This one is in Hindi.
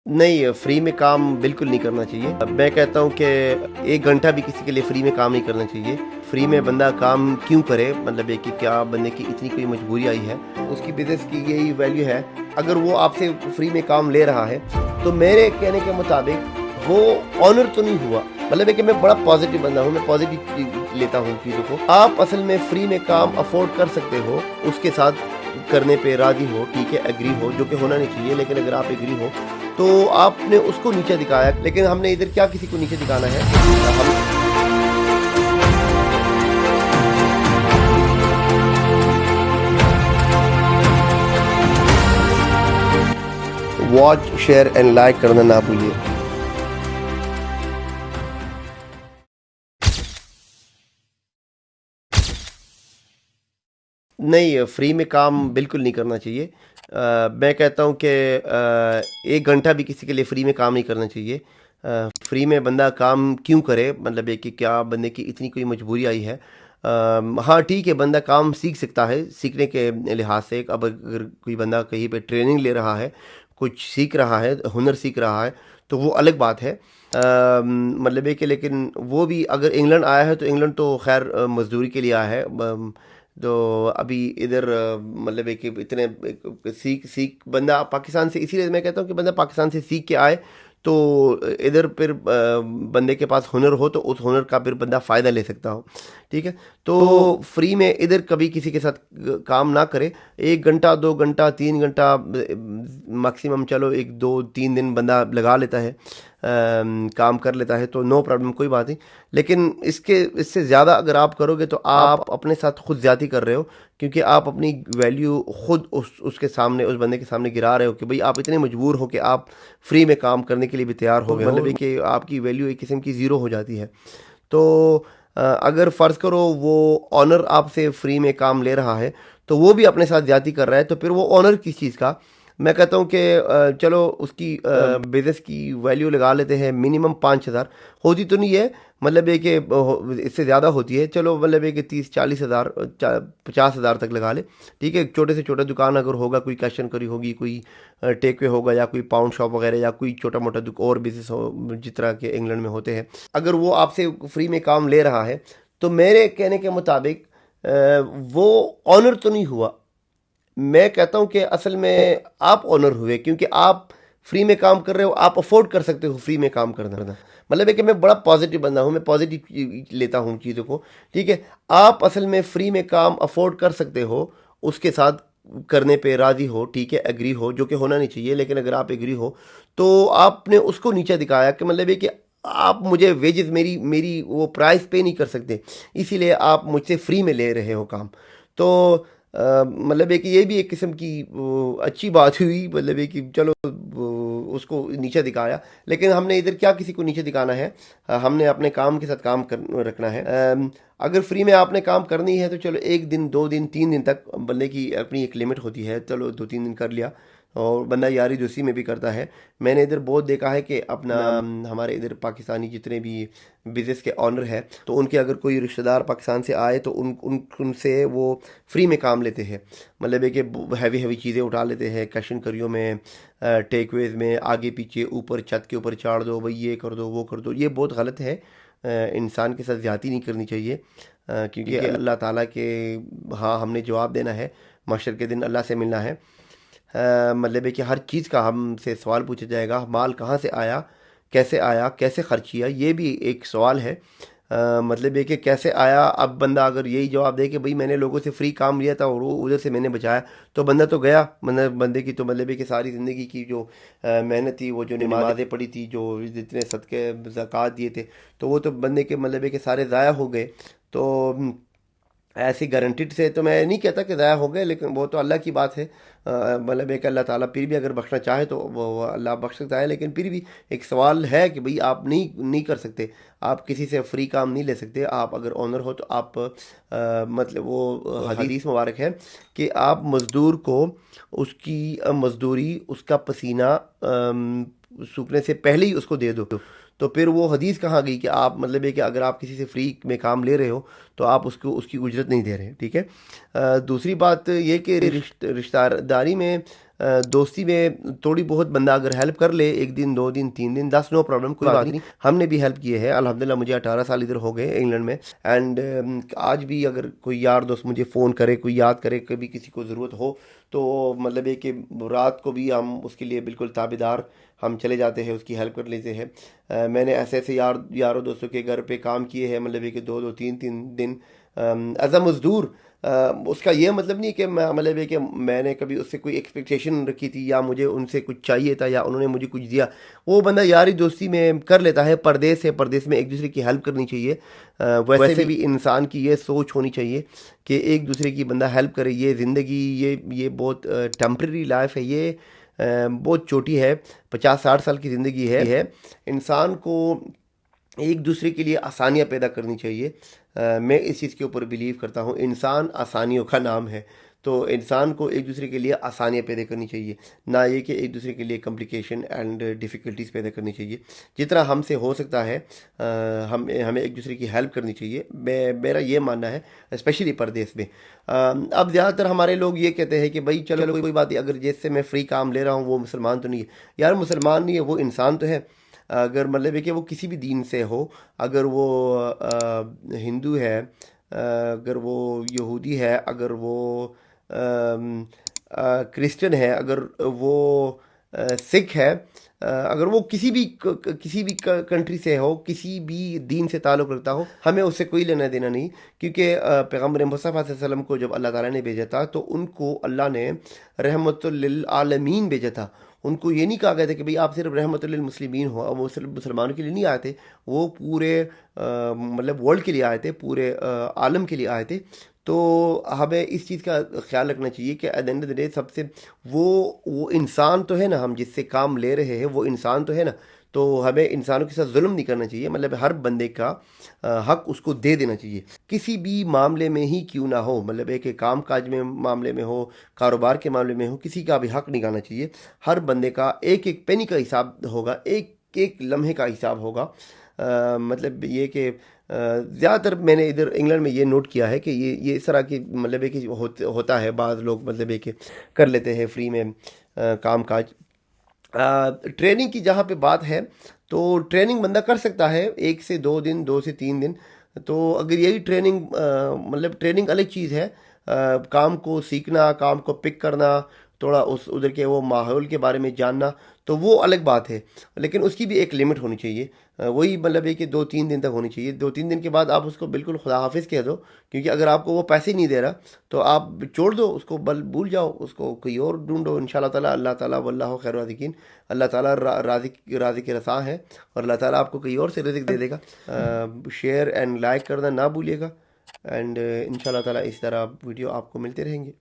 नहीं, फ्री में काम बिल्कुल नहीं करना चाहिए। मैं कहता हूँ कि 1 घंटा भी किसी के लिए फ्री में काम नहीं करना चाहिए। फ्री में बंदा काम क्यों करे? मतलब ये कि क्या बंदे की इतनी कोई मजबूरी आई है? उसकी बिज़नेस की यही वैल्यू है। अगर वो आपसे फ्री में काम ले रहा है, तो मेरे कहने के मुताबिक वो ऑनर तो नहीं हुआ। मतलब है कि मैं बड़ा पॉज़िटिव बंदा हूँ, मैं पॉज़िटिव लेता हूँ चीज़ों को। आप असल में फ्री में काम अफ़ोर्ड कर सकते हो, उसके साथ करने पे राज़ी हो, ठीक है, एग्री हो, जो कि होना नहीं चाहिए, लेकिन अगर आप एग्री हो तो आपने उसको नीचे दिखाया। लेकिन हमने इधर क्या किसी को नीचे दिखाना है? हम वॉच, शेयर एंड लाइक करना ना भूलिए। नहीं, फ्री में काम बिल्कुल नहीं करना चाहिए। मैं कहता हूँ कि 1 घंटा भी किसी के लिए फ्री में काम नहीं करना चाहिए। फ्री में बंदा काम क्यों करे? मतलब ये कि क्या बंदे की इतनी कोई मजबूरी आई है? हाँ ठीक है, बंदा काम सीख सकता है, सीखने के लिहाज से। अब अगर कोई बंदा कहीं पे ट्रेनिंग ले रहा है, कुछ सीख रहा है, हुनर सीख रहा है, तो वो अलग बात है। मतलब है कि लेकिन वो भी अगर इंग्लैंड आया है तो इंग्लैंड तो खैर मजदूरी के लिए आया है। तो अभी इधर मतलब है कि इतने सीख सीख बंदा पाकिस्तान से, इसीलिए मैं कहता हूँ कि बंदा पाकिस्तान से सीख के आए तो इधर फिर बंदे के पास हुनर हो तो उस हुनर का फिर बंदा फ़ायदा ले सकता हो। ठीक है, तो फ्री में इधर कभी किसी के साथ काम ना करे। 1 घंटा, 2 घंटा, 3 घंटा मैक्सिमम, चलो 1 2 3 दिन बंदा लगा लेता है, काम कर लेता है, तो नो प्रॉब्लम, कोई बात नहीं। लेकिन इससे ज़्यादा अगर आप करोगे तो आप अपने साथ खुद ज़्यादती कर रहे हो, क्योंकि आप अपनी वैल्यू खुद उसके सामने, उस बंदे के सामने गिरा रहे हो कि भाई आप इतने मजबूर हो कि आप फ्री में काम करने के लिए भी तैयार हो गए हो। मतलब है कि आपकी वैल्यू एक किस्म की ज़ीरो हो जाती है। तो अगर फ़र्ज़ करो वो ऑनर आपसे फ्री में काम ले रहा है, तो वो भी अपने साथ ज़्यादती कर रहा है, तो फिर वो ऑनर किस चीज़ का? मैं कहता हूँ कि चलो उसकी बिज़नेस की वैल्यू लगा लेते हैं मिनिमम 5,000। होती तो नहीं है, मतलब है कि इससे ज़्यादा होती है। चलो मतलब है कि 30-40 हज़ार, 50,000 तक लगा ले। ठीक है, छोटे से छोटा दुकान अगर होगा, कोई कैश एंड करी होगी, कोई टेक वे होगा, या कोई पाउंड शॉप वगैरह, या कोई छोटा मोटा और बिजनेस हो जिस तरह के इंग्लैंड में होते हैं, अगर वो आपसे फ्री में काम ले रहा है, तो मेरे कहने के मुताबिक वो ऑनर तो नहीं हुआ। मैं कहता हूं कि असल में आप ऑनर हुए, क्योंकि आप फ्री में काम कर रहे हो, आप अफोर्ड कर सकते हो फ्री में काम करना। मतलब है कि मैं बड़ा पॉजिटिव बंदा हूं, मैं पॉजिटिव लेता हूं चीज़ों को। ठीक है, आप असल में फ्री में काम अफोर्ड कर सकते हो, उसके साथ करने पे राजी हो, ठीक है, एग्री हो, जो कि होना नहीं चाहिए, लेकिन अगर आप एग्री हो तो आपने उसको नीचे दिखाया कि मतलब है कि आप मुझे वेजेस, मेरी मेरी वो प्राइस पे नहीं कर सकते, इसीलिए आप मुझसे फ्री में ले रहे हो काम। तो मतलब है कि ये भी एक किस्म की अच्छी बात हुई। मतलब है कि चलो उसको नीचे दिखाया, लेकिन हमने इधर क्या किसी को नीचे दिखाना है? हमने अपने काम के साथ काम रखना है। अगर फ्री में आपने काम करनी है तो चलो 1 दिन, 2 दिन, 3 दिन तक बंदे की अपनी एक लिमिट होती है, चलो 2 3 दिन कर लिया, और बंदा यारी दोस्ती में भी करता है। मैंने इधर बहुत देखा है कि अपना हमारे इधर पाकिस्तानी जितने भी बिजनेस के ऑनर है, तो उनके अगर कोई रिश्तेदार पाकिस्तान से आए तो उनसे वो फ्री में काम लेते हैं। मतलब है कि हैवी हैवी चीज़ें उठा लेते हैं, कैशन करियों में, टेकवेज में, आगे पीछे, ऊपर छत के ऊपर चाड़ दो भाई, ये कर दो, वो कर दो। ये बहुत गलत है। इंसान के साथ ज़्यादती नहीं करनी चाहिए, क्योंकि अल्लाह ताला के, हाँ, हमने जवाब देना है, महशर के दिन अल्लाह से मिलना है। मतलब है कि हर चीज़ का हमसे सवाल पूछा जाएगा। माल कहाँ से आया, कैसे खर्च किया, ये भी एक सवाल है। मतलब है कि कैसे आया। अब बंदा अगर यही जवाब दे कि भाई मैंने लोगों से फ्री काम लिया था और वो उधर से मैंने बचाया, तो बंदा तो गया। बंदे की तो मतलब है कि सारी ज़िंदगी की जो मेहनत थी, वो जो नमाज़ें पढ़ी थी, जो जितने सदके ज़कात दिए थे, तो वो तो बंदे के मतलब है कि सारे ज़ाया हो गए। तो ऐसी गारंटीड से तो मैं नहीं कहता कि ज़ाया हो गए, लेकिन वो तो अल्लाह की बात है। मतलब एक अल्लाह ताला फिर भी अगर बख्शना चाहे तो वो अल्लाह बख्श सकता है, लेकिन फिर भी एक सवाल है कि भाई आप नहीं कर सकते, आप किसी से फ्री काम नहीं ले सकते। आप अगर ऑनर हो तो आप मतलब वो हदीस मुबारक है कि आप मज़दूर को उसकी मज़दूरी, उसका पसीना सूखने से पहले ही उसको दे दो। तो फिर वो हदीस कहाँ गई कि आप, मतलब है कि अगर आप किसी से फ्री में काम ले रहे हो तो आप उसको उसकी उजरत नहीं दे रहे। ठीक है, दूसरी बात ये कि रिश्तेदारी में दोस्ती में थोड़ी बहुत बंदा अगर हेल्प कर ले, 1 दिन 2 दिन 3 दिन, 10, नो प्रॉब्लम, कोई बात नहीं। हमने भी हेल्प किए हैं अल्हम्दुलिल्लाह। मुझे 18 साल इधर हो गए इंग्लैंड में। एंड आज भी अगर कोई यार दोस्त मुझे फ़ोन करे, कोई याद करे, कभी किसी को ज़रूरत हो, तो मतलब ये कि रात को भी हम उसके लिए बिल्कुल ताबेदार, हम चले जाते हैं, उसकी हेल्प कर लेते हैं। मैंने ऐसे ऐसे यारों दोस्तों के घर पे काम किए हैं, मतलब ये कि 2 2 3 3 दिन एज अ मज़दूर। उसका ये मतलब नहीं कि मैं, मतलब ये कि मैंने कभी उससे कोई एक्सपेक्टेशन रखी थी या मुझे उनसे कुछ चाहिए था या उन्होंने मुझे कुछ दिया। वो बंदा यारी दोस्ती में कर लेता है। परदेश है, परदेश में एक दूसरे की हेल्प करनी चाहिए। वैसे भी इंसान की ये सोच होनी चाहिए कि एक दूसरे की बंदा हेल्प करे। ये ज़िंदगी, ये बहुत टेम्प्रेरी लाइफ है, ये बहुत छोटी है। 50 60 साल की ज़िंदगी है। इंसान को एक दूसरे के लिए आसानियाँ पैदा करनी चाहिए। मैं इस चीज़ के ऊपर बिलीव करता हूँ। इंसान आसानियों का नाम है। तो इंसान को एक दूसरे के लिए आसानियाँ पैदा करनी चाहिए, ना ये कि एक दूसरे के लिए कॉम्प्लिकेशन एंड डिफ़िकल्टीज पैदा करनी चाहिए। जितना हमसे हो सकता है हम हमें एक दूसरे की हेल्प करनी चाहिए। मेरा ये मानना है, स्पेशली परदेश में। अब ज़्यादातर हमारे लोग ये कहते हैं कि भाई चलो कोई बात नहीं, अगर जैसे मैं फ्री काम ले रहा हूँ वो मुसलमान तो नहीं है। यार मुसलमान नहीं है, वो इंसान तो है। अगर मतलब है कि वो किसी भी दीन से हो, अगर वो हिंदू है, अगर वो यहूदी है, अगर वो क्रिश्चियन है, अगर वो सिख है, अगर वो किसी भी कंट्री से हो, किसी भी दीन से ताल्लुक़ रखता हो, हमें उससे कोई लेना देना नहीं। क्योंकि पैगम्बर मुस्तफ़ा सल्लल्लाहु अलैहि वसल्लम को जब अल्लाह ताला ने भेजा था, तो उनको अल्लाह ने रहमतुल लिल आलमीन भेजा था। उनको ये नहीं कहा गया था कि भाई आप सिर्फ रहमतुल लिल मुस्लिमीन हो। अब वो सिर्फ मुसलमानों के लिए नहीं आए थे, वो पूरे मतलब वर्ल्ड के लिए आए थे, पूरे आलम के लिए आए थे। तो हमें इस चीज़ का ख्याल रखना चाहिए कि at the end of the day सबसे वो वो इंसान तो है ना, हम जिससे काम ले रहे हैं वो इंसान तो है ना। तो हमें इंसानों के साथ जुल्म नहीं करना चाहिए। मतलब हर बंदे का हक उसको दे देना चाहिए, किसी भी मामले में ही क्यों ना हो। मतलब एक काम काज में मामले में हो, कारोबार के मामले में हो, किसी का भी हक नहीं गाना चाहिए। हर बंदे का एक एक पेनी का हिसाब होगा, एक एक लम्हे का हिसाब होगा। मतलब ये कि ज़्यादातर मैंने इधर इंग्लैंड में ये नोट किया है कि ये इस तरह की, मतलब है कि होता है। बाज़ लोग मतलब है कि कर लेते हैं फ्री में काम काज। ट्रेनिंग की जहाँ पे बात है, तो ट्रेनिंग बंदा कर सकता है 1 से 2 दिन, 2 से 3 दिन। तो अगर यही ट्रेनिंग, मतलब ट्रेनिंग अलग चीज़ है। काम को सीखना, काम को पिक करना, थोड़ा उस उधर के वो माहौल के बारे में जानना, तो वो अलग बात है। लेकिन उसकी भी एक लिमिट होनी चाहिए। वही मतलब है कि 2 3 दिन तक होनी चाहिए। 2 3 दिन के बाद आप उसको बिल्कुल खुदा हाफिज़ कह दो। क्योंकि अगर आपको वो पैसे नहीं दे रहा, तो आप छोड़ दो उसको, बल भूल जाओ उसको, कोई और ढूंढो। इंशाल्लाह ताला, अल्लाह ताला वल्लाहु खैर राज़िकीन। अल्लाह ताला राज़ी के रसा है, और अल्लाह ताला आपको कहीं और से रिज़्क़ दे देगा। शेयर एंड लाइक करना ना भूलिएगा। एंड इंशाल्लाह ताला इस तरह वीडियो आपको मिलते रहेंगे।